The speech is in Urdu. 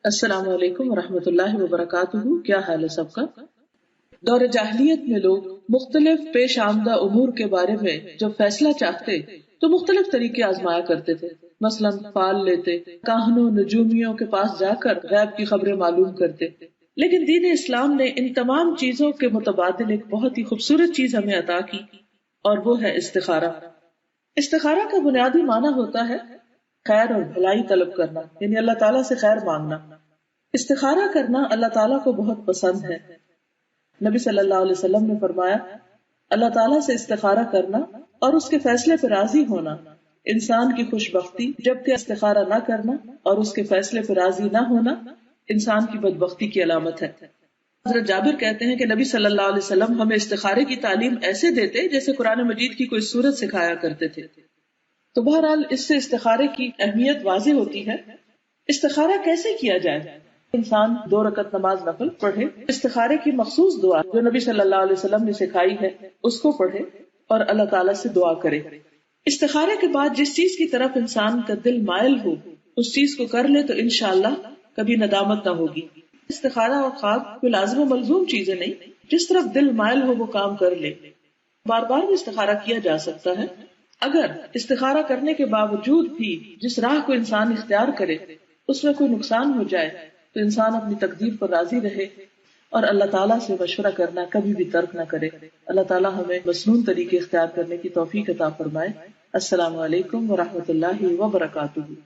السلام علیکم ورحمۃ اللہ وبرکاتہ. کیا حال ہے سب کا؟ دور جاہلیت میں لوگ مختلف پیش آمدہ امور کے بارے میں جب فیصلہ چاہتے تو مختلف طریقے آزمایا کرتے تھے. مثلا فال لیتے، کاہنوں نجومیوں کے پاس جا کر غیب کی خبریں معلوم کرتے. لیکن دین اسلام نے ان تمام چیزوں کے متبادل ایک بہت ہی خوبصورت چیز ہمیں عطا کی، اور وہ ہے استخارہ. استخارہ کا بنیادی معنی ہوتا ہے خیر اور بھلائی طلب کرنا، یعنی اللہ تعالیٰ سے خیر مانگنا. استخارہ کرنا اللہ تعالیٰ کو بہت پسند ہے. نبی صلی اللہ علیہ وسلم نے فرمایا، اللہ تعالیٰ سے استخارہ کرنا اور اس کے فیصلے پہ راضی ہونا انسان کی خوش بختی، جبکہ استخارہ نہ کرنا اور اس کے فیصلے پہ راضی نہ ہونا انسان کی بدبختی کی علامت ہے. حضرت جابر کہتے ہیں کہ نبی صلی اللہ علیہ وسلم ہمیں استخارے کی تعلیم ایسے دیتے جیسے قرآن مجید کی کوئی سورت سکھایا کرتے تھے. تو بہرحال اس سے استخارے کی اہمیت واضح ہوتی ہے. استخارہ کیسے کیا جائے؟ انسان 2 رکعت نماز نفل پڑھے، استخارے کی مخصوص دعا جو نبی صلی اللہ علیہ وسلم نے سکھائی ہے اس کو پڑھے اور اللہ تعالیٰ سے دعا کرے. استخارے کے بعد جس چیز کی طرف انسان کا دل مائل ہو اس چیز کو کر لے تو انشاءاللہ کبھی ندامت نہ ہوگی. استخارہ اور خواب کوئی لازم و ملزوم چیزیں نہیں، جس طرف دل مائل ہو وہ کام کر لے. بار بار بھی استخارہ کیا جا سکتا ہے. اگر استخارہ کرنے کے باوجود بھی جس راہ کو انسان اختیار کرے اس میں کوئی نقصان ہو جائے تو انسان اپنی تقدیر پر راضی رہے اور اللہ تعالیٰ سے مشورہ کرنا کبھی بھی ترک نہ کرے. اللہ تعالیٰ ہمیں مسنون طریقے اختیار کرنے کی توفیق عطا فرمائے. السلام علیکم ورحمۃ اللہ وبرکاتہ.